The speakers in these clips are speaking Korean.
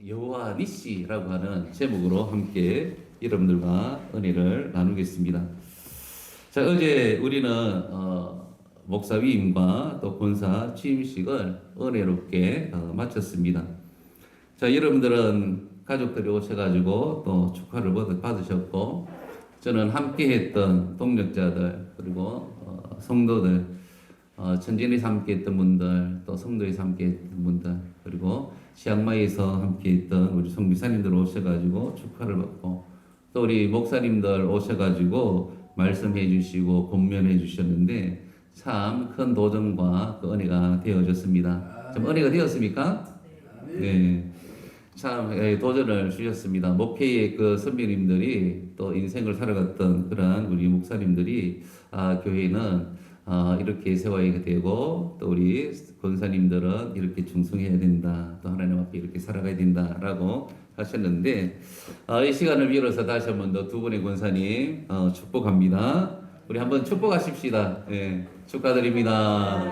여호와 니시라고 하는 제목으로 함께 여러분들과 은혜를 나누겠습니다. 자, 어제 우리는 목사 위임과 또 권사 취임식을 은혜롭게 마쳤습니다. 자, 여러분들은 가족들이 오셔가지고 또 축하를 받으셨고, 저는 함께했던 동력자들 그리고 성도들, 천진에서 함께했던 분들, 또 성도에서 함께했던 분들, 그리고 시향마에서 함께했던 우리 성비사님들 오셔가지고 축하를 받고, 또 우리 목사님들 오셔가지고 말씀해 주시고 권면해 주셨는데 참 큰 도전과 그 은혜가 되어졌습니다. 좀 은혜가 되었습니까? 네. 참 도전을 주셨습니다. 목회의 그 선배님들이 또 인생을 살아갔던 그러한 우리 목사님들이 교회는 이렇게 세워야 되고, 또 우리 권사님들은 이렇게 충성해야 된다, 또 하나님 앞에 이렇게 살아가야 된다라고 하셨는데, 이 시간을 빌어서 다시 한 번 더 두 분의 권사님 축복합니다. 우리 한번 축복하십시다. 예, 축하드립니다.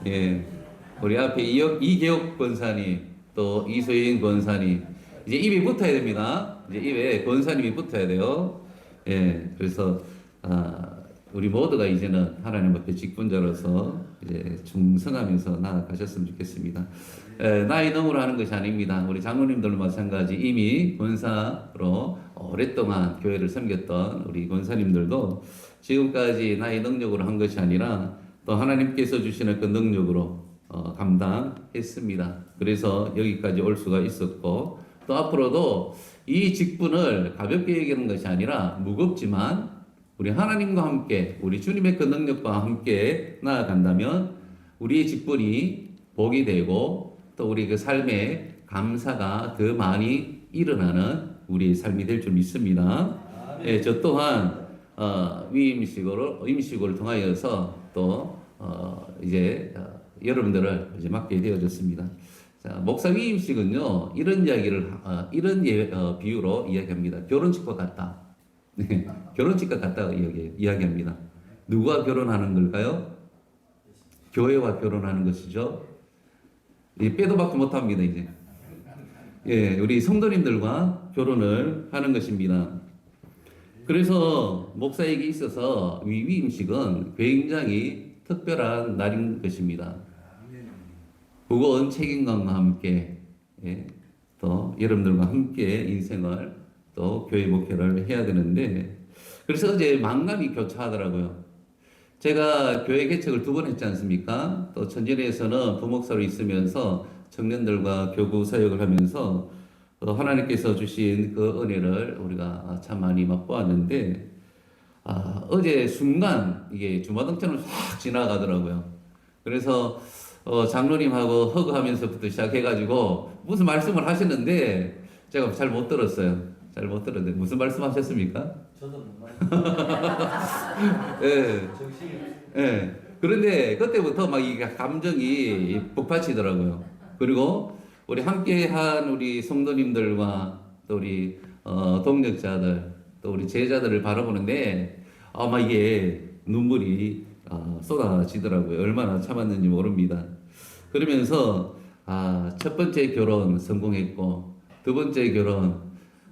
예, 우리 앞에 이계옥 권사님, 또 이소인 권사님, 이제 입에 붙어야 됩니다. 이제 입에 권사님이 붙어야 돼요. 예, 그래서 우리 모두가 이제는 하나님 앞에 직분자로서 이제 충성하면서 나아가셨으면 좋겠습니다. 나이 너무로 하는 것이 아닙니다. 우리 장로님들도 마찬가지 이미 권사로 오랫동안 교회를 섬겼던 우리 권사님들도 지금까지 나이 능력으로 한 것이 아니라 또 하나님께서 주시는 그 능력으로 감당했습니다. 그래서 여기까지 올 수가 있었고, 또 앞으로도 이 직분을 가볍게 여기는 것이 아니라 무겁지만 우리 하나님과 함께, 우리 주님의 그 능력과 함께 나아간다면 우리의 직분이 복이 되고, 또 우리 그 삶에 감사가 더 많이 일어나는 우리의 삶이 될 줄 믿습니다. 예, 저 또한 임식을 통하여서 또 이제 여러분들을 이제 맡게 되어졌습니다. 자, 목사 위임식은요, 이런 이야기를 이런 비유로 이야기합니다. 결혼식과 같다. 네, 결혼식과 같다고 이야기합니다. 누가 결혼하는 걸까요? 교회와 결혼하는 것이죠. 빼도 박도 못합니다, 이제. 예, 우리 성도님들과 결혼을 하는 것입니다. 그래서 목사에게 있어서 위임식은 굉장히 특별한 날인 것입니다. 무거운 책임감과 함께, 예, 또 여러분들과 함께 인생을 또 교회 목회를 해야 되는데, 그래서 어제 만감이 교차하더라고요. 제가 교회 개척을 2번 했지 않습니까? 또 천진에서는 부목사로 있으면서 청년들과 교구 사역을 하면서 하나님께서 주신 그 은혜를 우리가 참 많이 맛보았는데, 어제 순간 이게 주마등처럼 확 지나가더라고요. 그래서 장로님하고 허그하면서부터 시작해가지고 무슨 말씀을 하시는데 제가 잘 못 들었어요. 잘 못 들었는데 무슨 말씀하셨습니까? 저도 못 예. 정신이 예. 그런데 그때부터 막 이 감정이 북받치더라고요. 그리고 우리 함께한 우리 성도님들과 또 우리 동력자들, 또 우리 제자들을 바라보는데 막 이게 눈물이 쏟아지더라고요. 얼마나 참았는지 모릅니다. 그러면서 첫 번째 결혼 성공했고, 두 번째 결혼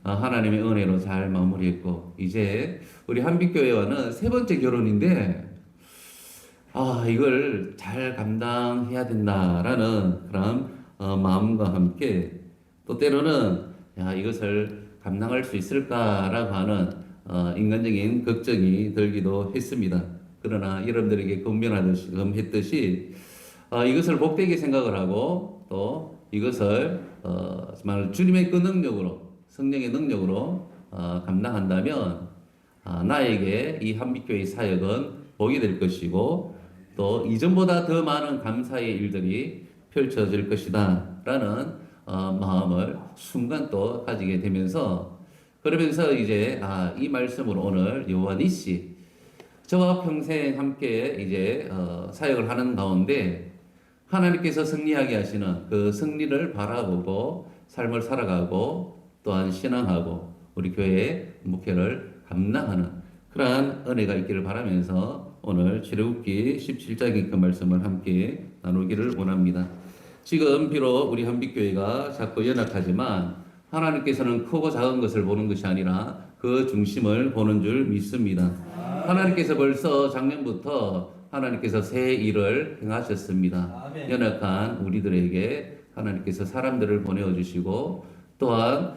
하나님의 은혜로 잘 마무리했고, 이제 우리 한빛교회와는 세 번째 결혼인데 이걸 잘 감당해야 된다라는 그런 마음과 함께, 또 때로는 이것을 감당할 수 있을까라고 하는 인간적인 걱정이 들기도 했습니다. 그러나 여러분들에게 권면했듯이 이것을 복되게 생각을 하고, 또 이것을 정말 주님의 그 능력으로, 성령의 능력으로 감당한다면 나에게 이 한빛교회 사역은 복이 될 것이고, 또 이전보다 더 많은 감사의 일들이 펼쳐질 것이다 라는 마음을 순간 또 가지게 되면서, 그러면서 이제 이 말씀으로 오늘 여호와 니시, 저와 평생 함께 이제 사역을 하는 가운데 하나님께서 승리하게 하시는 그 승리를 바라보고 삶을 살아가고, 또한 신앙하고 우리 교회의 목회를 감당하는 그러한 은혜가 있기를 바라면서 오늘 출애굽기 17장의 그 말씀을 함께 나누기를 원합니다. 지금 비록 우리 한빛교회가 자꾸 연약하지만 하나님께서는 크고 작은 것을 보는 것이 아니라 그 중심을 보는 줄 믿습니다. 하나님께서 벌써 작년부터 하나님께서 새 일을 행하셨습니다. 아멘. 연약한 우리들에게 하나님께서 사람들을 보내어 주시고 또한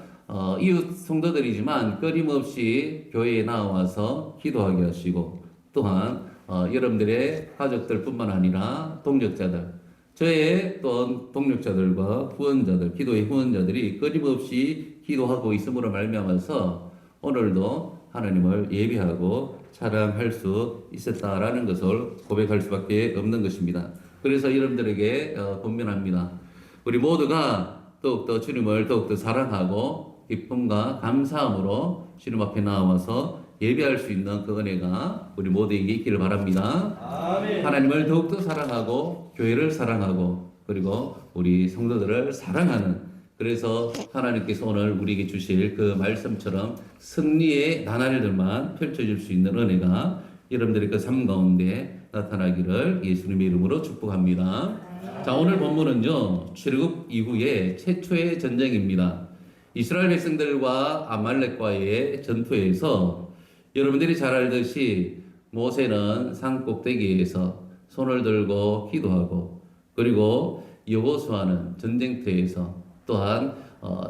이웃 성도들이지만 끊임없이 교회에 나와서 기도하게 하시고 또한 여러분들의 가족들뿐만 아니라 동력자들, 저의 또한 동력자들과 후원자들, 기도의 후원자들이 끊임없이 기도하고 있음으로 말미암아서 오늘도 하나님을 예배하고 찬양할 수 있었다라는 것을 고백할 수밖에 없는 것입니다. 그래서 여러분들에게 권면합니다. 우리 모두가 더욱더 주님을 더욱더 사랑하고 기쁨과 감사함으로 주님 앞에 나와서 예배할 수 있는 그 은혜가 우리 모두에게 있기를 바랍니다. 아멘. 하나님을 더욱더 사랑하고 교회를 사랑하고 그리고 우리 성도들을 사랑하는, 그래서 하나님께서 오늘 우리에게 주실 그 말씀처럼 승리의 나날들만 펼쳐질 수 있는 은혜가 여러분들의 그 삶 가운데 나타나기를 예수님의 이름으로 축복합니다. 자, 오늘 본문은요, 출애굽 이후에 최초의 전쟁입니다. 이스라엘 백성들과 아말렉과의 전투에서 여러분들이 잘 알듯이 모세는 산 꼭대기에서 손을 들고 기도하고, 그리고 여호수아는 전쟁터에서 또한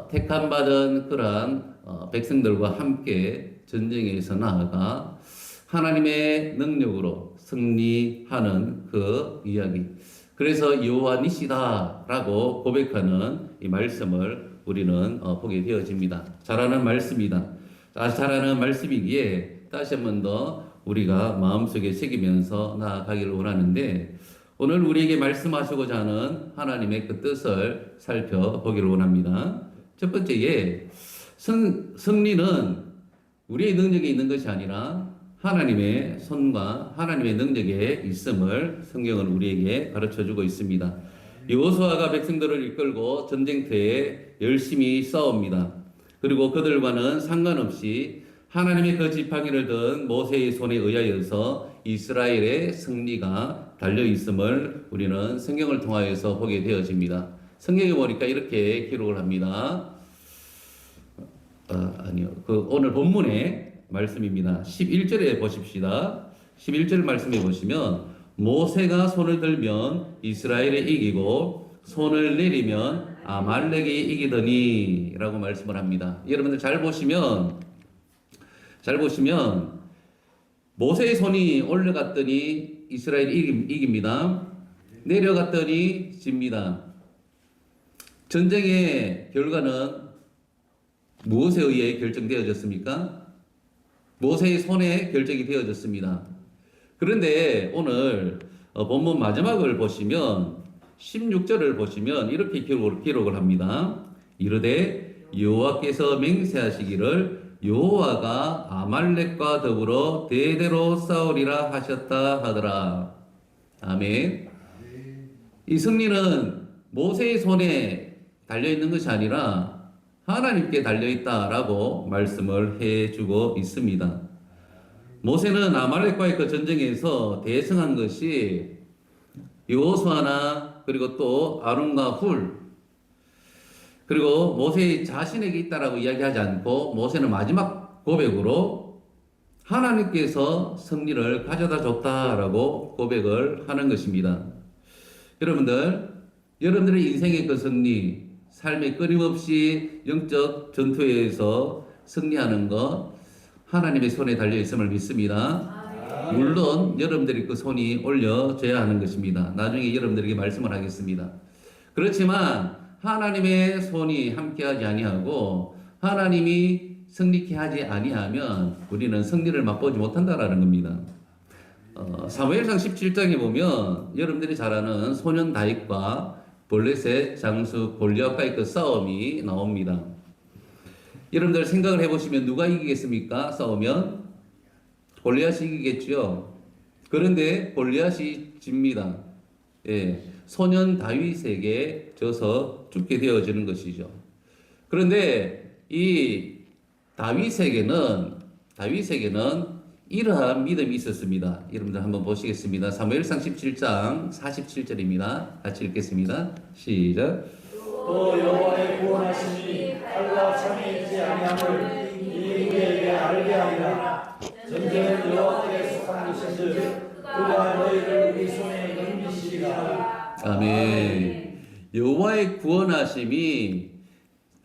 택함 받은 그러한 백성들과 함께 전쟁에서 나아가 하나님의 능력으로 승리하는 그 이야기. 그래서 여호와 니시다라고 고백하는 이 말씀을 우리는 보게 되어집니다. 잘하는 말씀이다. 잘하는 말씀이기에 다시 한 번 더 우리가 마음속에 새기면서 나아가기를 원하는데, 오늘 우리에게 말씀하시고자 하는 하나님의 그 뜻을 살펴보기를 원합니다. 첫 번째에 승리는 우리의 능력에 있는 것이 아니라 하나님의 손과 하나님의 능력에 있음을 성경은 우리에게 가르쳐주고 있습니다. 여호수아가 백성들을 이끌고 전쟁터에 열심히 싸웁니다. 그리고 그들과는 상관없이 하나님의 그 지팡이를 든 모세의 손에 의하여서 이스라엘의 승리가 달려 있음을 우리는 성경을 통하여서 보게 되어집니다. 성경에 보니까 이렇게 기록을 합니다. 오늘 본문의 말씀입니다. 11절에 보십시다. 11절 말씀에 보시면 모세가 손을 들면 이스라엘이 이기고 손을 내리면 아말렉이 이기더니 라고 말씀을 합니다. 여러분들 잘 보시면 모세의 손이 올라갔더니 이스라엘이 이깁니다. 내려갔더니 집니다. 전쟁의 결과는 무엇에 의해 결정되어졌습니까? 모세의 손에 결정이 되어졌습니다. 그런데 오늘 본문 마지막을 보시면 16절을 보시면 이렇게 기록을 합니다. 이르되 여호와께서 맹세하시기를 여호와가 아말렉과 더불어 대대로 싸우리라 하셨다 하더라. 아멘. 이 승리는 모세의 손에 달려있는 것이 아니라 하나님께 달려있다라고 말씀을 해주고 있습니다. 모세는 아말렉과의 그 전쟁에서 대승한 것이 여호수아나 그리고 또 아론과 훌, 그리고 모세 자신에게 있다라고 이야기하지 않고 모세는 마지막 고백으로 하나님께서 승리를 가져다 줬다라고 고백을 하는 것입니다. 여러분들의 인생의 그 승리, 삶의 끊임없이 영적 전투에서 승리하는 것 하나님의 손에 달려 있음을 믿습니다. 물론 여러분들이 그 손이 올려져야 하는 것입니다. 나중에 여러분들에게 말씀을 하겠습니다. 그렇지만 하나님의 손이 함께하지 아니하고 하나님이 승리케 하지 아니하면 우리는 승리를 맛보지 못한다라는 겁니다. 사무엘상 17장에 보면 여러분들이 잘 아는 소년 다윗과 블레셋 장수 골리앗과의 그 싸움이 나옵니다. 여러분들 생각을 해보시면 누가 이기겠습니까? 싸우면 골리앗이 이기겠죠. 그런데 골리앗이 집니다. 예, 소년 다윗에게 져서 죽게 되어지는 것이죠. 그런데 이 다윗에게는 이러한 믿음이 있었습니다. 여러분들 한번 보시겠습니다. 사무엘상 17장 47절입니다. 같이 읽겠습니다. 시작. 또 여호와의 구원하심이 칼과 창에 있지 아니함을 이 우리에게 알게 하리라. 전쟁은 여호와께 속한 것인즉 그가 너희를 우리 손에 넘기시리라. 아멘. 여호와의 구원하심이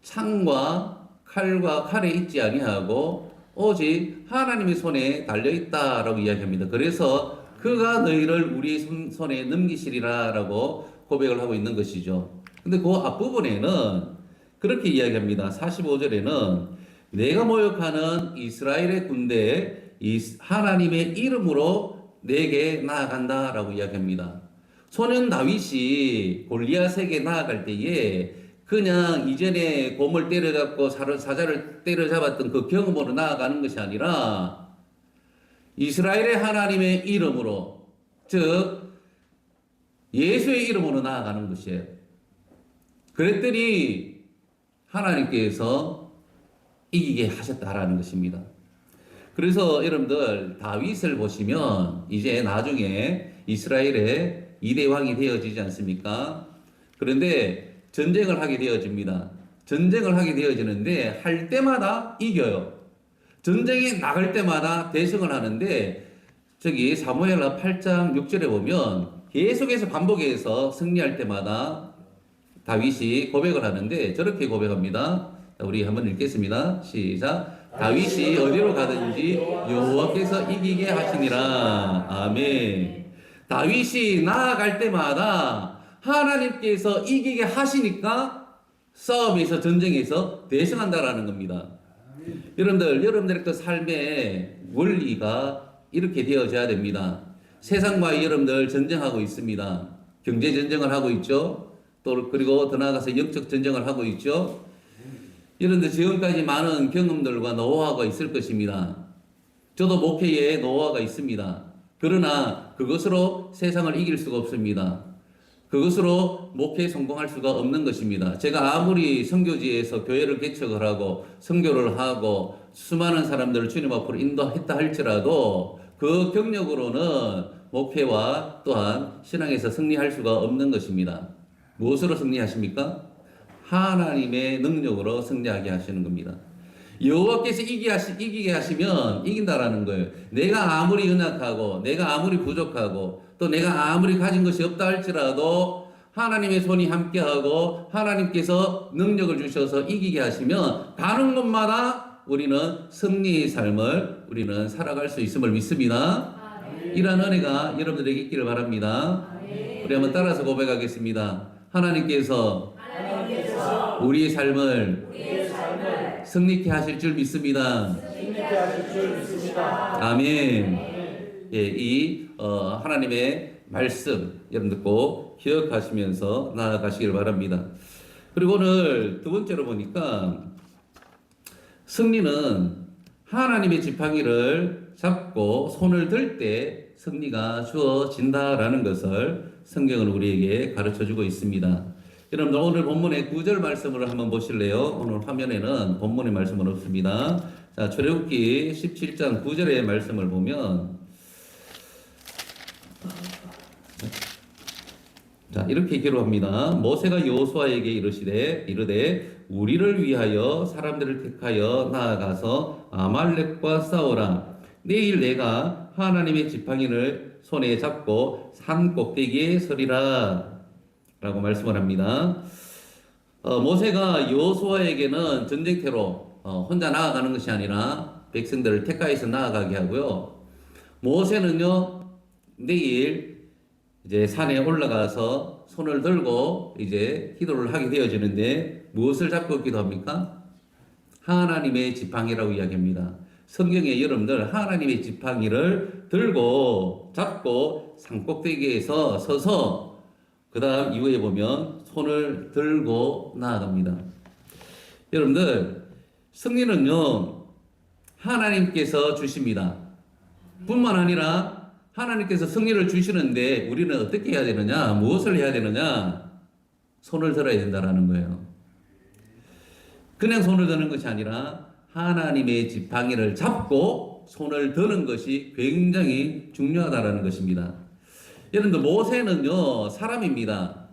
창과 칼에 있지 아니하고 오직 하나님의 손에 달려 있다라고 이야기합니다. 그래서 그가 너희를 우리 손에 넘기시리라라고 고백을 하고 있는 것이죠. 근데 그 앞부분에는 그렇게 이야기합니다. 45절에는 내가 모욕하는 이스라엘의 군대에 하나님의 이름으로 내게 나아간다라고 이야기합니다. 소년 다윗이 골리앗에게 나아갈 때에 그냥 이전에 곰을 때려잡고 사자를 때려잡았던 그 경험으로 나아가는 것이 아니라 이스라엘의 하나님의 이름으로, 즉 예수의 이름으로 나아가는 것이에요. 그랬더니 하나님께서 이기게 하셨다라는 것입니다. 그래서 여러분들 다윗을 보시면 이제 나중에 이스라엘의 2대 왕이 되어지지 않습니까? 그런데 전쟁을 하게 되어집니다. 전쟁을 하게 되어지는데 할 때마다 이겨요. 전쟁에 나갈 때마다 대승을 하는데 저기 사무엘하 8장 6절에 보면 계속해서 반복해서 승리할 때마다 다윗이 고백을 하는데 저렇게 고백합니다. 우리 한번 읽겠습니다. 시작. 다윗이 어디로 가든지 여호와께서 이기게 하시니라. 아멘. 다윗이 나아갈 때마다 하나님께서 이기게 하시니까 싸움에서 전쟁에서 대승한다라는 겁니다. 여러분들의 그 삶의 원리가 이렇게 되어져야 됩니다. 세상과 여러분들 전쟁하고 있습니다. 경제 전쟁을 하고 있죠. 또 그리고 더 나아가서 영적 전쟁을 하고 있죠. 여러분들 지금까지 많은 경험들과 노하우가 있을 것입니다. 저도 목회에 노하우가 있습니다. 그러나 그것으로 세상을 이길 수가 없습니다. 그것으로 목회에 성공할 수가 없는 것입니다. 제가 아무리 선교지에서 교회를 개척을 하고 선교를 하고 수많은 사람들을 주님 앞으로 인도했다 할지라도 그 경력으로는 목회와 또한 신앙에서 승리할 수가 없는 것입니다. 무엇으로 승리하십니까? 하나님의 능력으로 승리하게 하시는 겁니다. 여호와께서 이기게 하시면 이긴다라는 거예요. 내가 아무리 연약하고 내가 아무리 부족하고 또 내가 아무리 가진 것이 없다 할지라도 하나님의 손이 함께하고 하나님께서 능력을 주셔서 이기게 하시면 가는 곳마다 우리는 승리의 삶을 우리는 살아갈 수 있음을 믿습니다. 이러한 은혜가 여러분들에게 있기를 바랍니다. 우리 한번 따라서 고백하겠습니다. 하나님께서 우리의 삶을 승리케 하실 줄 믿습니다. 아멘. 예, 이 하나님의 말씀 여러분들 꼭 기억하시면서 나아가시길 바랍니다. 그리고 오늘 두 번째로 보니까 승리는 하나님의 지팡이를 잡고 손을 들 때 승리가 주어진다라는 것을 성경은 우리에게 가르쳐주고 있습니다. 여러분들 오늘 본문의 9절 말씀을 한번 보실래요? 오늘 화면에는 본문의 말씀은 없습니다. 자, 출애굽기 17장 9절의 말씀을 보면 자, 이렇게 기록합니다. 모세가 여호수아에게 이르되 우리를 위하여 사람들을 택하여 나아가서 아말렉과 싸우라. 내일 내가 하나님의 지팡이를 손에 잡고 산 꼭대기에 서리라. 라고 말씀을 합니다. 모세가 여호수아에게는 전쟁터로 혼자 나아가는 것이 아니라 백성들을 택하여서 나아가게 하고요. 모세는요, 내일 이제 산에 올라가서 손을 들고 이제 기도를 하게 되어지는데 무엇을 잡고 기도합니까? 하나님의 지팡이라고 이야기합니다. 성경에 여러분들 하나님의 지팡이를 잡고 산꼭대기에서 서서 그 다음 이후에 보면 손을 들고 나아갑니다. 여러분들 승리는요 하나님께서 주십니다. 뿐만 아니라 하나님께서 승리를 주시는데 우리는 어떻게 해야 되느냐? 무엇을 해야 되느냐? 손을 들어야 된다라는 거예요. 그냥 손을 드는 것이 아니라 하나님의 지팡이를 잡고 쥐고 손을 드는 것이 굉장히 중요하다라는 것입니다. 여러분들 모세는요 사람입니다.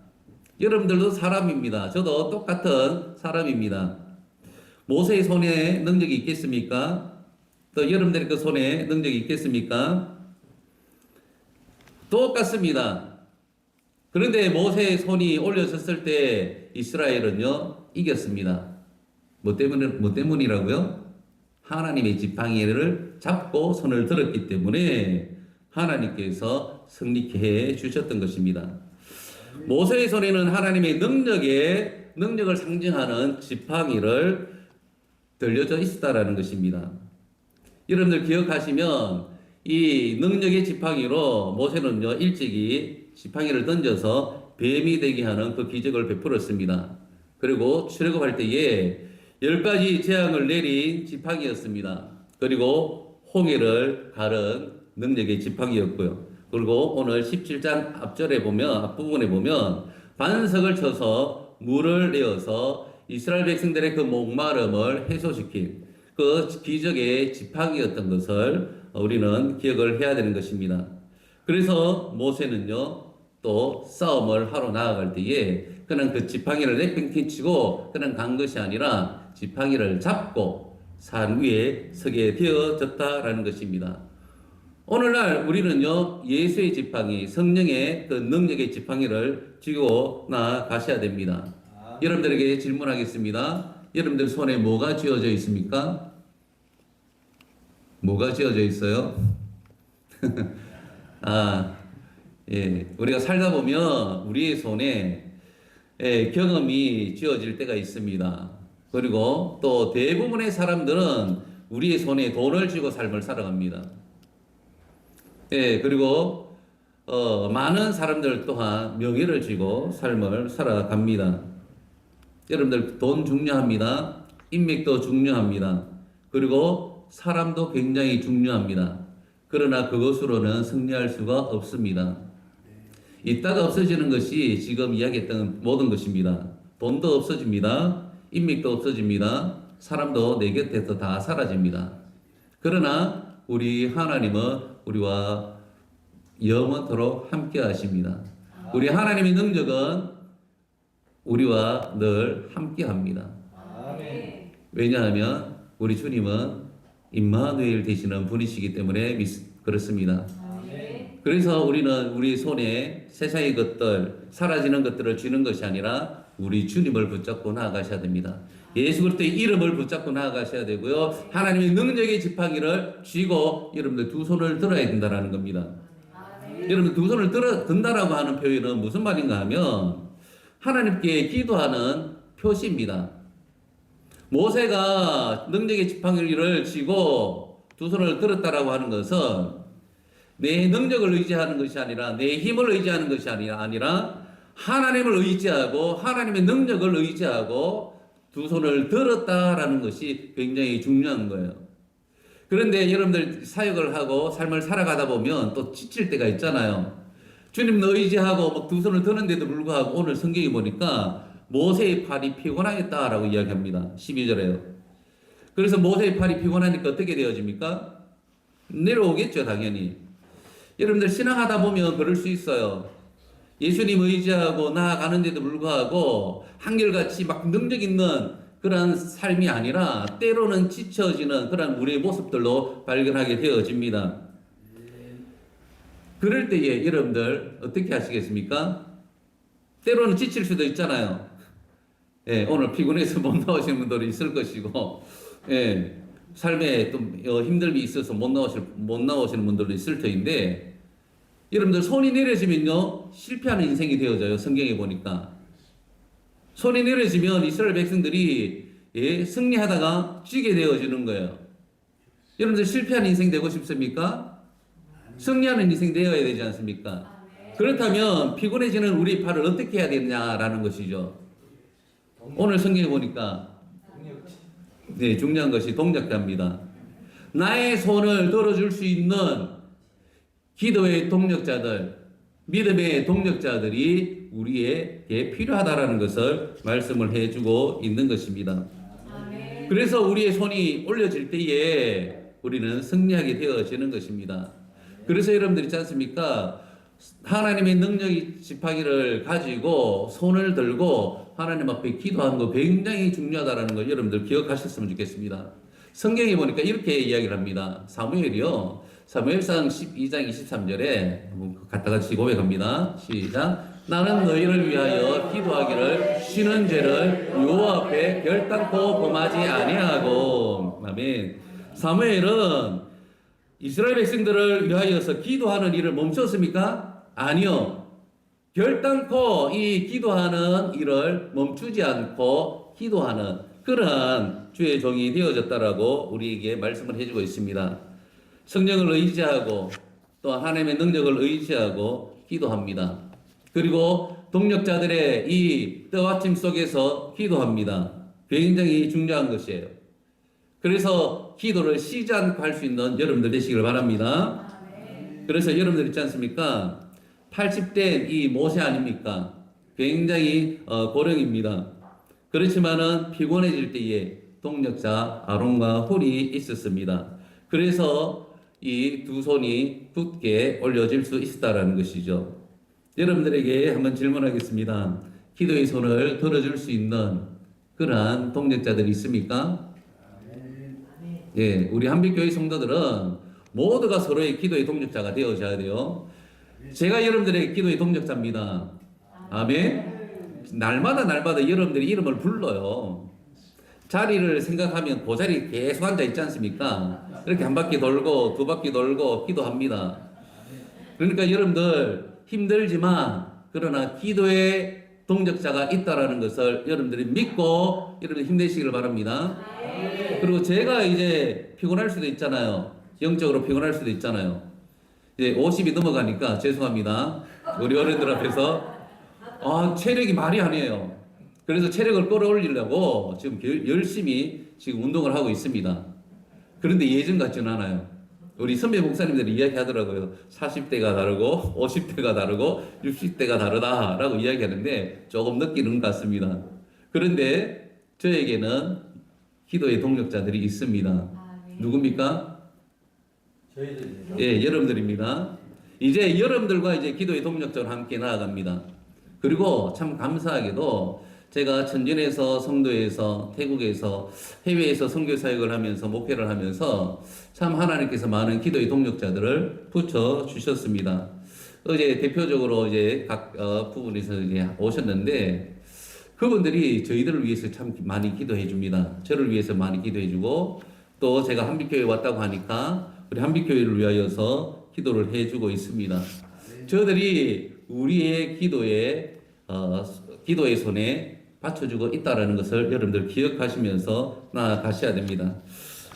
여러분들도 사람입니다. 저도 똑같은 사람입니다. 모세의 손에 능력이 있겠습니까? 또 여러분들의 그 손에 능력이 있겠습니까? 똑같습니다. 그런데 모세의 손이 올려졌을 때 이스라엘은요 이겼습니다. 뭐 때문이라고요? 하나님의 지팡이를 잡고 손을 들었기 때문에 하나님께서 승리케 해 주셨던 것입니다. 모세의 손에는 하나님의 능력을 상징하는 지팡이를 들려져 있었다라는 것입니다. 여러분들 기억하시면 이 능력의 지팡이로 모세는요 일찍이 지팡이를 던져서 뱀이 되게 하는 그 기적을 베풀었습니다. 그리고 출애굽할 때에 10가지 재앙을 내린 지팡이였습니다. 그리고 홍해를 가른 능력의 지팡이였고요. 그리고 오늘 17장 앞부분에 보면 반석을 쳐서 물을 내어서 이스라엘 백성들의 그 목마름을 해소시킨 그 기적의 지팡이였던 것을 우리는 기억을 해야 되는 것입니다. 그래서 모세는요 또 싸움을 하러 나아갈 때에 그는 그 지팡이를 내팽개치고 그는 간 것이 아니라 지팡이를 잡고 산 위에 서게 되어졌다라는 것입니다. 오늘날 우리는요 예수의 지팡이, 성령의 그 능력의 지팡이를 쥐고 나가셔야 됩니다. 여러분들에게 질문하겠습니다. 여러분들 손에 뭐가 쥐어져 있습니까? 뭐가 쥐어져 있어요? 우리가 살다 보면 우리의 손에 경험이 쥐어질 때가 있습니다. 그리고 또 대부분의 사람들은 우리의 손에 돈을 쥐고 삶을 살아갑니다. 그리고 많은 사람들 또한 명예를 쥐고 삶을 살아갑니다. 여러분들 돈 중요합니다. 인맥도 중요합니다. 그리고 사람도 굉장히 중요합니다. 그러나 그것으로는 승리할 수가 없습니다. 있다가 없어지는 것이 지금 이야기했던 모든 것입니다. 돈도 없어집니다. 인맥도 없어집니다. 사람도 내 곁에서 다 사라집니다. 그러나 우리 하나님은 우리와 영원토록 함께 하십니다. 우리 하나님의 능력은 우리와 늘 함께 합니다. 왜냐하면 우리 주님은 임마누엘 되시는 분이시기 때문에 그렇습니다. 그래서 우리는 우리 손에 세상의 것들, 사라지는 것들을 쥐는 것이 아니라 우리 주님을 붙잡고 나아가셔야 됩니다. 예수 그리스도의 이름을 붙잡고 나아가셔야 되고요. 하나님의 능력의 지팡이를 쥐고 여러분들 두 손을 들어야 된다는 겁니다. 여러분 두 손을 든다라고 하는 표현은 무슨 말인가 하면 하나님께 기도하는 표시입니다. 모세가 능력의 지팡이를 쥐고 두 손을 들었다라고 하는 것은 내 능력을 의지하는 것이 아니라 내 힘을 의지하는 것이 아니라 하나님을 의지하고 하나님의 능력을 의지하고 두 손을 들었다라는 것이 굉장히 중요한 거예요. 그런데 여러분들 사역을 하고 삶을 살아가다 보면 또 지칠 때가 있잖아요. 주님 의지하고 두 손을 드는데도 불구하고 오늘 성경에 보니까 모세의 팔이 피곤하겠다라고 이야기합니다. 12절에요. 그래서 모세의 팔이 피곤하니까 어떻게 되어집니까? 내려오겠죠, 당연히. 여러분들 신앙하다 보면 그럴 수 있어요. 예수님 의지하고 나아가는데도 불구하고 한결같이 막 능력 있는 그런 삶이 아니라 때로는 지쳐지는 그런 우리의 모습들로 발견하게 되어집니다. 그럴 때에 여러분들 어떻게 하시겠습니까? 때로는 지칠 수도 있잖아요. 오늘 피곤해서 못 나오시는 분들이 있을 것이고, 삶에 좀 힘듦이 있어서 못 나오시는 분들도 있을 터인데, 여러분들 손이 내려지면요 실패하는 인생이 되어져요. 성경에 보니까 손이 내려지면 이스라엘 백성들이 승리하다가 쥐게 되어지는 거예요. 여러분들 실패하는 인생 되고 싶습니까? 승리하는 인생 되어야 되지 않습니까? 그렇다면 피곤해지는 우리 팔을 어떻게 해야 되냐라는 것이죠. 오늘 성경에 보니까 중요한 것이 동력자입니다. 나의 손을 들어줄 수 있는 기도의 동력자들, 믿음의 동력자들이 우리에게 필요하다라는 것을 말씀을 해주고 있는 것입니다. 그래서 우리의 손이 올려질 때에 우리는 승리하게 되어지는 것입니다. 그래서 여러분들 있지 않습니까? 하나님의 능력이 지팡이를 가지고 손을 들고 하나님 앞에 기도하는 거 굉장히 중요하다는 걸 여러분들 기억하셨으면 좋겠습니다. 성경에 보니까 이렇게 이야기를 합니다. 사무엘이요. 사무엘상 12장 23절에 갖다 같이 고백합니다. 시작. 나는 너희를 위하여 기도하기를 쉬는 죄를 여호와 앞에 결단코 범하지 아니하고. 아멘. 사무엘은 이스라엘 백성들을 위하여서 기도하는 일을 멈췄습니까? 아니요. 결단코 이 기도하는 일을 멈추지 않고 기도하는 그러한 주의 종이 되어졌다라고 우리에게 말씀을 해주고 있습니다. 성령을 의지하고 또 하나님의 능력을 의지하고 기도합니다. 그리고 동력자들의 이 떠받침 속에서 기도합니다. 굉장히 중요한 것이에요. 그래서 기도를 쉬지 않고 할 수 있는 여러분들 되시길 바랍니다. 그래서 여러분들 있지 않습니까? 80대 이 모세 아닙니까? 굉장히 고령입니다. 그렇지만은 피곤해질 때에 동력자 아론과 홀이 있었습니다. 그래서 이 두 손이 굳게 올려질 수 있었다라는 것이죠. 여러분들에게 한번 질문하겠습니다. 기도의 손을 들어줄 수 있는 그러한 동력자들이 있습니까? 예, 우리 한빛교회 성도들은 모두가 서로의 기도의 동력자가 되어져야 돼요. 제가 여러분들의 기도의 동력자입니다. 아멘. 날마다 여러분들이 이름을 불러요. 자리를 생각하면 그 자리에 계속 앉아 있지 않습니까? 이렇게 한 바퀴 돌고 두 바퀴 돌고 기도합니다. 그러니까 여러분들 힘들지만 그러나 기도의 동력자가 있다라는 것을 여러분들이 믿고 여러분들 힘내시길 바랍니다. 그리고 제가 이제 피곤할 수도 있잖아요. 영적으로 피곤할 수도 있잖아요. 이제 50이 넘어가니까 죄송합니다. 우리 어른들 앞에서 체력이 말이 아니에요. 그래서 체력을 끌어올리려고 지금 열심히 지금 운동을 하고 있습니다. 그런데 예전 같지는 않아요. 우리 선배 목사님들이 이야기하더라고요. 40대가 다르고 50대가 다르고 60대가 다르다라고 이야기하는데 조금 느끼는 것 같습니다. 그런데 저에게는 기도의 동력자들이 있습니다. 누굽니까? 저희들이죠. 예, 여러분들입니다. 이제 여러분들과 이제 기도의 동력자로 함께 나아갑니다. 그리고 참 감사하게도 제가 천진에서 성도에서 태국에서 해외에서 선교 사역을 하면서 목회를 하면서 참 하나님께서 많은 기도의 동력자들을 붙여 주셨습니다. 어제 대표적으로 이제 각 부분에서 이제 오셨는데 그분들이 저희들을 위해서 참 많이 기도해 줍니다. 저를 위해서 많이 기도해 주고 또 제가 한빛교회에 왔다고 하니까 우리 한빛교회를 위하여서 기도를 해 주고 있습니다. 저들이 우리의 기도의 손에 받쳐주고 있다라는 것을 여러분들 기억하시면서 나아가셔야 됩니다.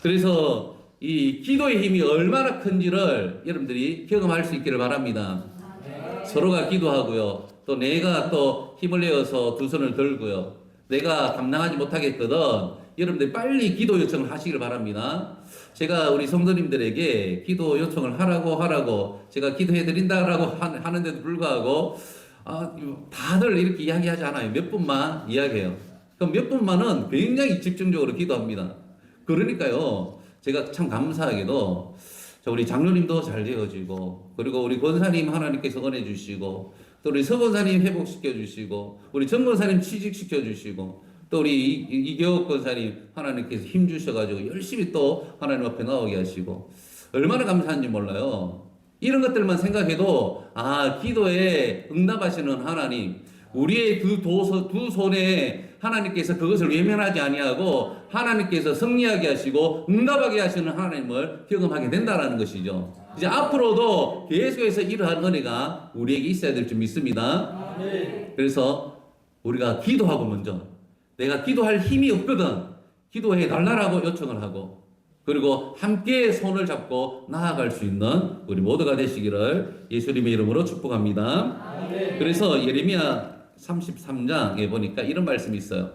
그래서 이 기도의 힘이 얼마나 큰지를 여러분들이 경험할 수 있기를 바랍니다. 서로가 기도하고요. 또 내가 또 힘을 내어서 두 손을 들고요. 내가 감당하지 못하겠거든. 여러분들이 빨리 기도 요청을 하시길 바랍니다. 제가 우리 성도님들에게 기도 요청을 하라고 제가 기도해 드린다라고 하는데도 불구하고 다들 이렇게 이야기하지 않아요. 몇 분만 이야기해요. 그럼 몇 분만은 굉장히 집중적으로 기도합니다. 그러니까요, 제가 참 감사하게도 우리 장로님도 잘 되어지고, 그리고 우리 권사님 하나님께서 은혜 주시고, 또 우리 서권사님 회복시켜 주시고, 우리 정권사님 취직시켜 주시고, 또 우리 이교욱 권사님 하나님께서 힘 주셔가지고 열심히 또 하나님 앞에 나오게 하시고, 얼마나 감사한지 몰라요. 이런 것들만 생각해도 기도에 응답하시는 하나님, 우리의 두 손에 하나님께서 그것을 외면하지 아니하고 하나님께서 승리하게 하시고 응답하게 하시는 하나님을 경험하게 된다는 것이죠. 이제 앞으로도 계속해서 이러한 은혜가 우리에게 있어야 될 줄 믿습니다. 그래서 우리가 기도하고 먼저 내가 기도할 힘이 없거든 기도해 달라고 요청을 하고 그리고 함께 손을 잡고 나아갈 수 있는 우리 모두가 되시기를 예수님의 이름으로 축복합니다. 그래서 예레미야 33장에 보니까 이런 말씀이 있어요.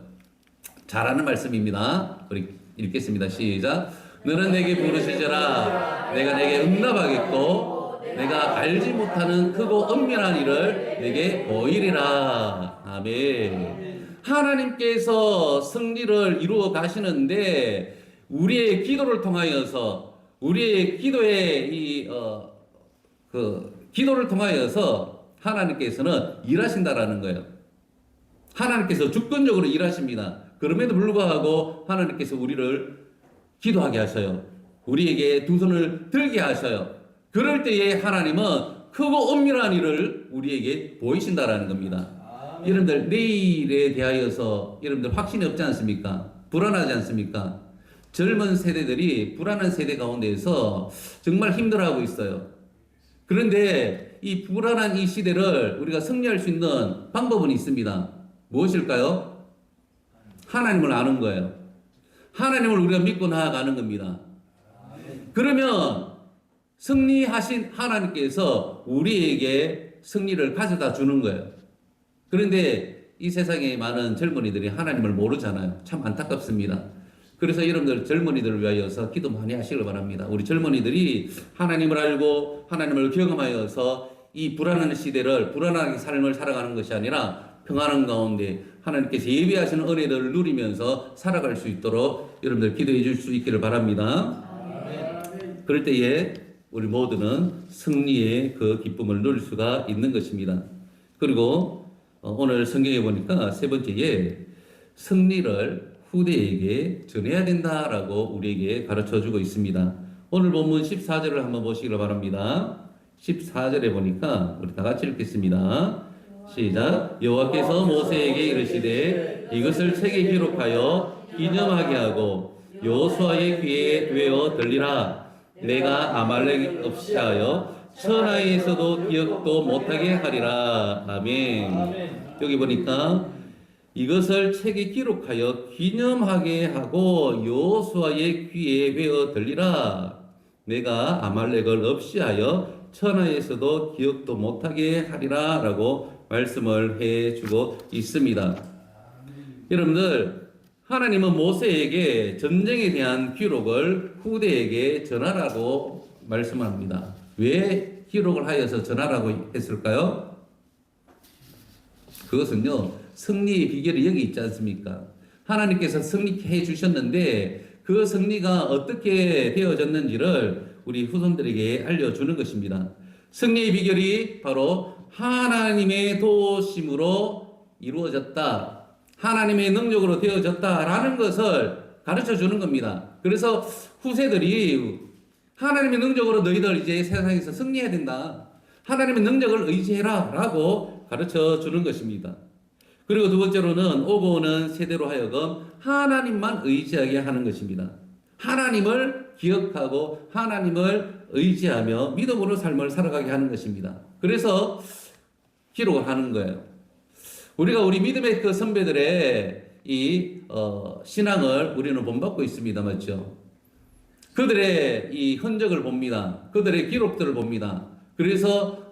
잘하는 말씀입니다. 우리 읽겠습니다. 시작. 너는 내게 부르시더라. 내가 내게 응답하겠고 내가 알지 못하는 크고 엄밀한 일을 내게 보이리라. 아멘. 하나님께서 승리를 이루어 가시는데 우리의 기도를 통하여서 우리의 기도의 기도를 통하여서 하나님께서는 일하신다라는 거예요. 하나님께서 주권적으로 일하십니다. 그럼에도 불구하고 하나님께서 우리를 기도하게 하셔요. 우리에게 두 손을 들게 하셔요. 그럴 때에 하나님은 크고 엄밀한 일을 우리에게 보이신다라는 겁니다. 여러분들 내일에 대하여서 여러분들 확신이 없지 않습니까? 불안하지 않습니까? 젊은 세대들이 불안한 세대 가운데에서 정말 힘들어하고 있어요. 그런데 이 불안한 이 시대를 우리가 승리할 수 있는 방법은 있습니다. 무엇일까요? 하나님을 아는 거예요. 하나님을 우리가 믿고 나아가는 겁니다. 그러면 승리하신 하나님께서 우리에게 승리를 가져다 주는 거예요. 그런데 이 세상에 많은 젊은이들이 하나님을 모르잖아요. 참 안타깝습니다. 그래서 여러분들 젊은이들을 위하여서 기도 많이 하시길 바랍니다. 우리 젊은이들이 하나님을 알고 하나님을 경험하여서 이 불안한 시대를 불안하게 삶을 살아가는 것이 아니라 평안한 가운데 하나님께서 예비하시는 은혜들을 누리면서 살아갈 수 있도록 여러분들 기도해 줄 수 있기를 바랍니다. 그럴 때에 우리 모두는 승리의 그 기쁨을 누릴 수가 있는 것입니다. 그리고 오늘 성경에 보니까 세 번째에 승리를 후대에게 전해야 된다라고 우리에게 가르쳐 주고 있습니다. 오늘 본문 14절을 한번 보시기를 바랍니다. 14절에 보니까 우리 다 같이 읽겠습니다. 시작. 여호와께서 모세에게 이르시되 이것을 책에 기록하여 기념하게 하고 여호수아의 귀에 외어 들리라. 내가 아말렉 없이 하여 천하에서도 기억도 못하게 하리라. 아멘. 여기 보니까 이것을 책에 기록하여 기념하게 하고 여호수아의 귀에 외어 들리라. 내가 아말렉을 없이 하여 천하에서도 기억도 못하게 하리라 라고 말씀을 해주고 있습니다. 여러분들, 하나님은 모세에게 전쟁에 대한 기록을 후대에게 전하라고 말씀합니다. 왜 기록을 하여서 전하라고 했을까요? 그것은요, 승리의 비결이 여기 있지 않습니까? 하나님께서 승리해 주셨는데 그 승리가 어떻게 되어졌는지를 우리 후손들에게 알려주는 것입니다. 승리의 비결이 바로 하나님의 도우심으로 이루어졌다. 하나님의 능력으로 되어졌다라는 것을 가르쳐 주는 겁니다. 그래서 후세들이 하나님의 능력으로 너희들 이제 세상에서 승리해야 된다. 하나님의 능력을 의지해라 라고 가르쳐 주는 것입니다. 그리고 두 번째로는 오고 오는 세대로 하여금 하나님만 의지하게 하는 것입니다. 하나님을 기억하고 하나님을 의지하며 믿음으로 삶을 살아가게 하는 것입니다. 그래서 기록을 하는 거예요. 우리가 우리 믿음의 그 선배들의 신앙을 우리는 본받고 있습니다. 맞죠? 그들의 이 흔적을 봅니다. 그들의 기록들을 봅니다. 그래서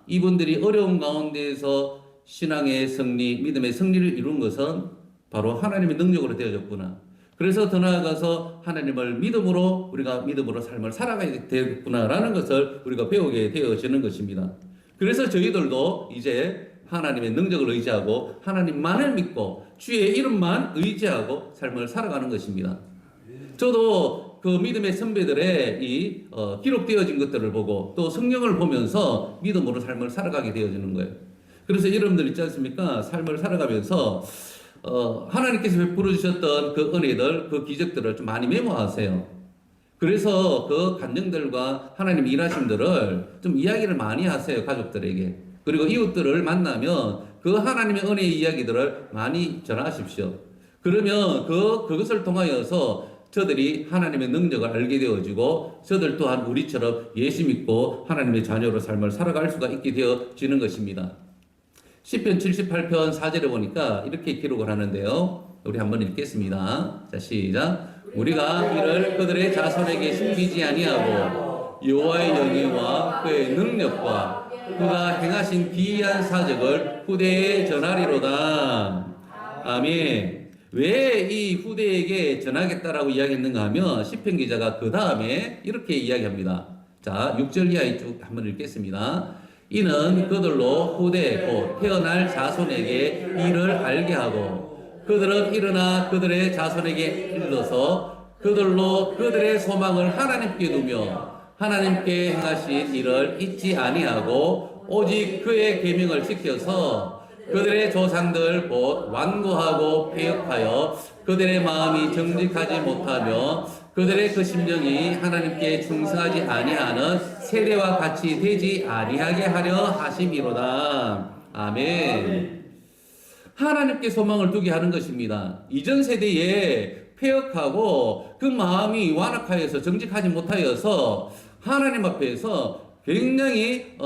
이분들이 어려운 가운데에서 신앙의 승리, 믿음의 승리를 이룬 것은 바로 하나님의 능력으로 되어졌구나. 그래서 더 나아가서 하나님을 믿음으로 우리가 믿음으로 삶을 살아가야 되겠구나라는 것을 우리가 배우게 되어지는 것입니다. 그래서 저희들도 이제 하나님의 능력을 의지하고 하나님만을 믿고 주의 이름만 의지하고 삶을 살아가는 것입니다. 저도 그 믿음의 선배들의 기록되어진 것들을 보고 또 성경을 보면서 믿음으로 삶을 살아가게 되어지는 거예요. 그래서 여러분들 있지 않습니까? 삶을 살아가면서 하나님께서 베풀어 주셨던 그 은혜들, 그 기적들을 좀 많이 메모하세요. 그래서 그 간증들과 하나님 일하심들을 좀 이야기를 많이 하세요, 가족들에게. 그리고 이웃들을 만나면 그 하나님의 은혜의 이야기들을 많이 전하십시오. 그러면 그것을 통하여서 저들이 하나님의 능력을 알게 되어지고 저들 또한 우리처럼 예수 믿고 하나님의 자녀로 삶을 살아갈 수가 있게 되어지는 것입니다. 시편 78편 4절에 보니까 이렇게 기록을 하는데요. 우리 한번 읽겠습니다. 자, 시작. 우리가 이를 그들의 자손에게 숨기지 아니하고 여호와의 영예와 그의 능력과 그가 행하신 기이한 사적을 후대에 전하리로다. 아멘. 왜 이 후대에게 전하겠다라고 이야기했는가 하면 시편 기자가 그 다음에 이렇게 이야기합니다. 자, 6절 이하에 쭉 한번 읽겠습니다. 이는 그들로 후대 곧 태어날 자손에게 이를 알게 하고 그들은 일어나 그들의 자손에게 일러서 그들로 그들의 소망을 하나님께 두며 하나님께 행하신 일을 잊지 아니하고 오직 그의 계명을 지켜서 그들의 조상들 곧 완고하고 패역하여 그들의 마음이 정직하지 못하며 그들의 그 심령이 하나님께 충성하지 아니하는 세대와 같이 되지 아니하게 하려 하심이로다. 아멘. 하나님께 소망을 두게 하는 것입니다. 이전 세대에 패역하고 그 마음이 완악하여서 정직하지 못하여서 하나님 앞에서 굉장히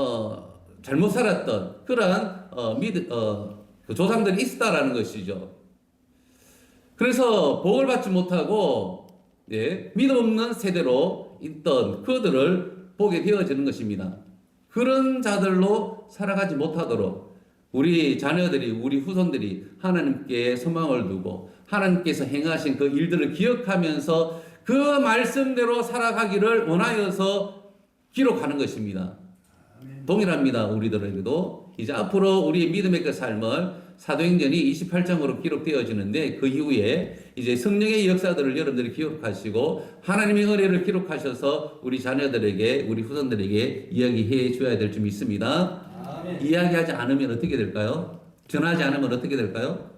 잘못 살았던 그러한 그 조상들이 있었다라는 것이죠. 그래서 복을 받지 못하고 믿음 없는 세대로 있던 그들을 보게 되어지는 것입니다. 그런 자들로 살아가지 못하도록 우리 자녀들이, 우리 후손들이 하나님께 소망을 두고 하나님께서 행하신 그 일들을 기억하면서 그 말씀대로 살아가기를 원하여서 기록하는 것입니다. 동일합니다. 우리들에게도 이제 앞으로 우리 믿음의 그 삶을 사도행전이 28장으로 기록되어지는데 그 이후에 이제 성령의 역사들을 여러분들이 기록하시고 하나님의 은혜를 기록하셔서 우리 자녀들에게, 우리 후손들에게 이야기해 줘야 될 점 있습니다. 이야기하지 않으면 어떻게 될까요? 전하지 않으면 어떻게 될까요?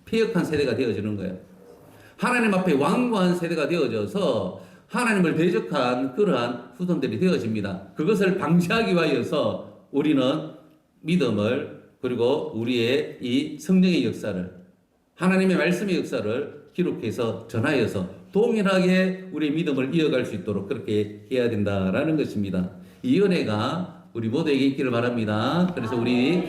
패역한 세대가 되어지는 거예요. 하나님 앞에 완고한 세대가 되어져서 하나님을 대적한 그러한 후손들이 되어집니다. 그것을 방지하기 위하여서 우리는 믿음을 그리고 우리의 이 성령의 역사를 하나님의 말씀의 역사를 기록해서 전하여서 동일하게 우리의 믿음을 이어갈 수 있도록 그렇게 해야 된다라는 것입니다. 이 은혜가 우리 모두에게 있기를 바랍니다. 그래서 우리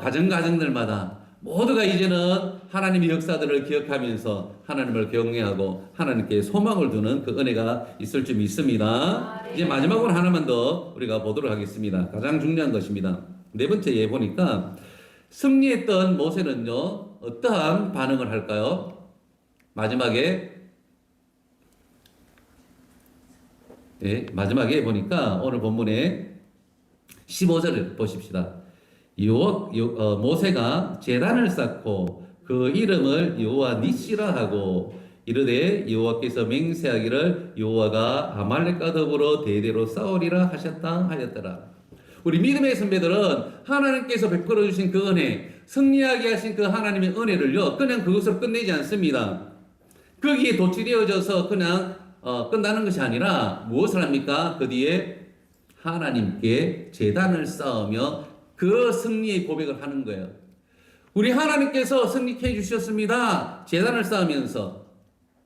가정들마다 모두가 이제는 하나님의 역사들을 기억하면서 하나님을 경외하고 하나님께 소망을 두는 그 은혜가 있을 줄 믿습니다. 이제 마지막으로 하나만 더 우리가 보도록 하겠습니다. 가장 중요한 것입니다. 네 번째에 보니까 승리했던 모세는요 어떠한 반응을 할까요? 마지막에 마지막에 보니까 오늘 본문에 15절을 보십시다. 모세가 제단을 쌓고 그 이름을 여호와 니시라 하고 이르되 여호와께서 맹세하기를 여호와가 아말렉과 더불어 대대로 싸우리라 하셨다 하였더라. 우리 믿음의 선배들은 하나님께서 베풀어 주신 그 은혜, 승리하게 하신 그 하나님의 은혜를요 그냥 그것으로 끝내지 않습니다. 거기에 도취되어져서 그냥 끝나는 것이 아니라 무엇을 합니까? 그 뒤에 하나님께 제단을 쌓으며 그 승리의 고백을 하는 거예요. 우리 하나님께서 승리케 해주셨습니다. 제단을 쌓으면서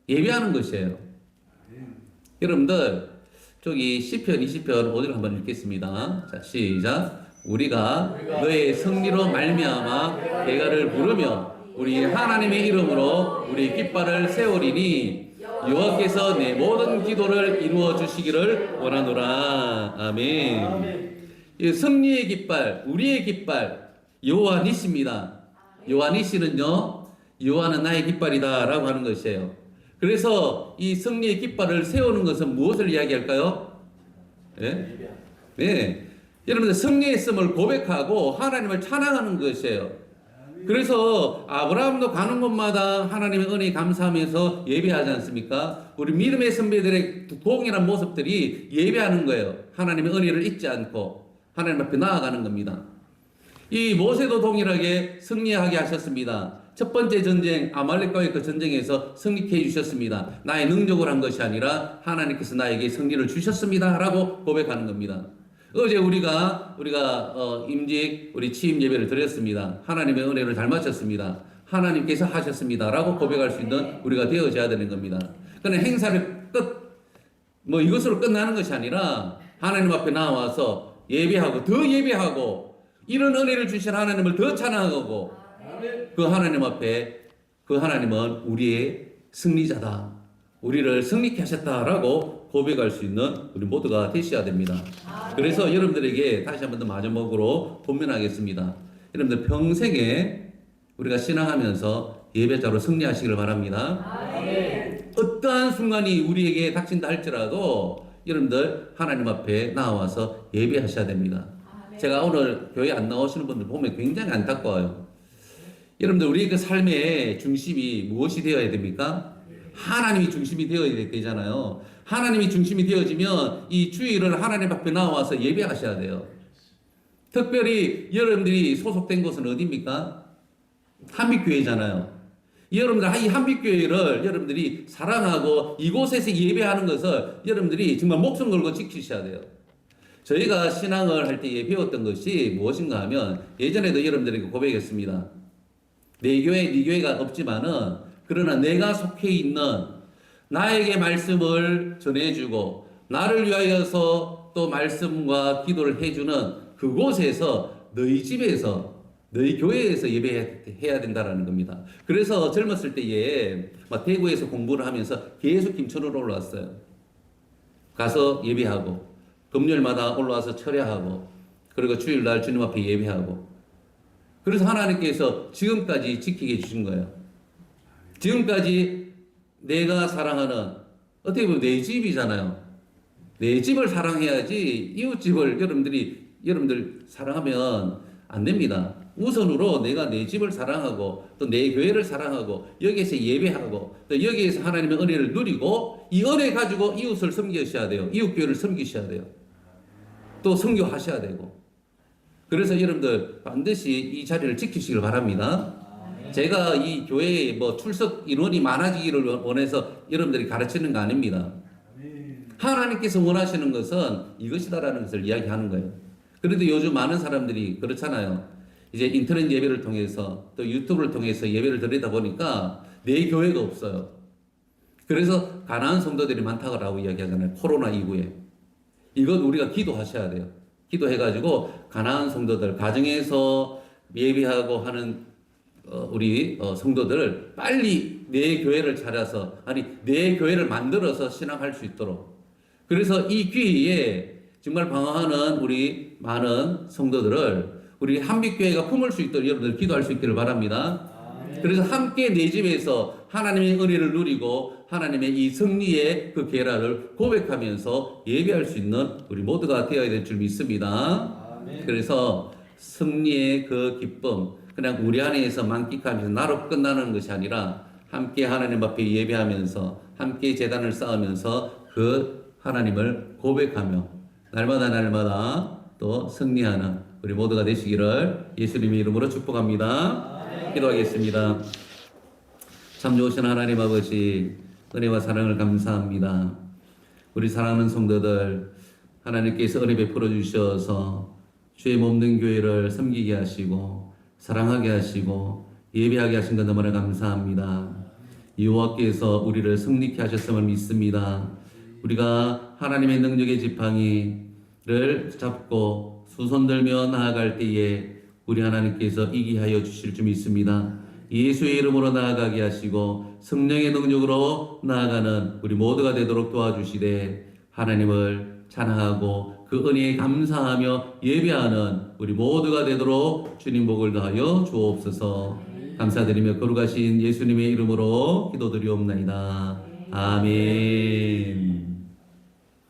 예배하는 것이에요. 여러분들 저기 시편 20편 5절 한번 읽겠습니다. 자, 시작. 우리가 너의 승리로 말미암아 대가를 부르며 우리 하나님의 이름으로 우리 깃발을 세우리니 여호와께서 내 모든 기도를 이루어 주시기를 원하노라. 아멘. 이 승리의 깃발, 우리의 깃발 여호와 니시입니다. 여호와 니시는요, 여호와는 나의 깃발이다라고 하는 것이에요. 그래서 이 승리의 깃발을 세우는 것은 무엇을 이야기할까요? 네, 여러분들 승리했음을 고백하고 하나님을 찬양하는 것이에요. 그래서 아브라함도 가는 곳마다 하나님의 은혜에 감사하면서 예배하지 않습니까? 우리 믿음의 선배들의 동일한 모습들이 예배하는 거예요. 하나님의 은혜를 잊지 않고 하나님 앞에 나아가는 겁니다. 이 모세도 동일하게 승리하게 하셨습니다. 첫 번째 전쟁 아말렉과의 그 전쟁에서 승리케 해주셨습니다. 나의 능력으로 한 것이 아니라 하나님께서 나에게 승리를 주셨습니다 라고 고백하는 겁니다. 어제 우리가 임직 우리 취임 예배를 드렸습니다. 하나님의 은혜를 잘 마쳤습니다. 하나님께서 하셨습니다 라고 고백할 수 있는 우리가 되어져야 되는 겁니다. 그러나 행사를 이것으로 끝나는 것이 아니라 하나님 앞에 나와서 예배하고 더 예배하고 이런 은혜를 주신 하나님을 더 찬양하고 그 하나님 앞에 그 하나님은 우리의 승리자다. 우리를 승리케 하셨다라고 고백할 수 있는 우리 모두가 되셔야 됩니다. 그래서 여러분들에게 다시 한 번 더 마지막으로 본면하겠습니다. 여러분들 평생에 우리가 신앙하면서 예배자로 승리하시길 바랍니다. 어떠한 순간이 우리에게 닥친다 할지라도 여러분들 하나님 앞에 나와서 예배하셔야 됩니다. 제가 오늘 교회 안 나오시는 분들 보면 굉장히 안타까워요. 여러분들 우리의 그 삶의 중심이 무엇이 되어야 됩니까? 하나님이 중심이 되어야 되잖아요. 하나님이 중심이 되어지면 이 주일을 하나님 앞에 나와서 예배하셔야 돼요. 특별히 여러분들이 소속된 곳은 어디입니까? 한빛교회잖아요. 여러분들 이 한빛교회를 여러분들이 사랑하고 이곳에서 예배하는 것을 여러분들이 정말 목숨 걸고 지키셔야 돼요. 저희가 신앙을 할 때 배웠던 것이 무엇인가 하면 예전에도 여러분들에게 고백했습니다. 내 교회, 네 교회가 없지만은 그러나 내가 속해 있는 나에게 말씀을 전해주고 나를 위하여서 또 말씀과 기도를 해주는 그곳에서 너희 집에서 너희 교회에서 예배해야 된다라는 겁니다. 그래서 젊었을 때에 막 대구에서 공부를 하면서 계속 김천으로 올라왔어요. 가서 예배하고 금요일마다 올라와서 철야하고 그리고 주일날 주님 앞에 예배하고 그래서 하나님께서 지금까지 지키게 해주신 거예요. 지금까지 내가 사랑하는 어떻게 보면 내 집이잖아요. 내 집을 사랑해야지 이웃집을 여러분들 사랑하면 안 됩니다. 우선으로 내가 내 집을 사랑하고 또 내 교회를 사랑하고 여기에서 예배하고 또 여기에서 하나님의 은혜를 누리고 이 은혜 가지고 이웃을 섬기셔야 돼요. 이웃교회를 섬기셔야 돼요. 또 선교하셔야 되고 그래서 여러분들 반드시 이 자리를 지키시길 바랍니다. 제가 이 교회에 뭐 출석 인원이 많아지기를 원해서 여러분들이 가르치는 거 아닙니다. 하나님께서 원하시는 것은 이것이다라는 것을 이야기하는 거예요. 그런데 요즘 많은 사람들이 그렇잖아요. 이제 인터넷 예배를 통해서 또 유튜브를 통해서 예배를 드리다 보니까 내 교회가 없어요. 그래서 가난한 성도들이 많다고 이야기하잖아요. 코로나 이후에. 이건 우리가 기도하셔야 돼요. 기도해가지고 가난한 성도들, 가정에서 예배하고 하는 우리 성도들을 빨리 내 교회를 찾아서 내 교회를 만들어서 신앙할 수 있도록 그래서 이 기회에 정말 방황하는 우리 많은 성도들을 우리 한빛교회가 품을 수 있도록 여러분들 기도할 수 있기를 바랍니다. 그래서 함께 내 집에서 하나님의 은혜를 누리고 하나님의 이 승리의 그 계라를 고백하면서 예배할 수 있는 우리 모두가 되어야 될 줄 믿습니다. 그래서 승리의 그 기쁨 그냥 우리 안에서 만끽하면서 나로 끝나는 것이 아니라 함께 하나님 앞에 예배하면서 함께 제단을 쌓으면서 그 하나님을 고백하며 날마다 또 승리하는 우리 모두가 되시기를 예수님의 이름으로 축복합니다. 기도하겠습니다. 참 좋으신 하나님 아버지 은혜와 사랑을 감사합니다. 우리 사랑하는 성도들 하나님께서 은혜 베풀어 주셔서 주의 몸된 교회를 섬기게 하시고 사랑하게 하시고 예배하게 하신 것 너무나 감사합니다. 여호와께서 우리를 승리케 하셨음을 믿습니다. 우리가 하나님의 능력의 지팡이를 잡고 수손들며 나아갈 때에 우리 하나님께서 이기게 하여 주실 줄 믿습니다. 예수의 이름으로 나아가게 하시고 성령의 능력으로 나아가는 우리 모두가 되도록 도와주시되 하나님을 찬양하고 그 은혜에 감사하며 예배하는 우리 모두가 되도록 주님 복을 더하여 주옵소서. 감사드리며 거룩하신 예수님의 이름으로 기도드리옵나이다. 아멘.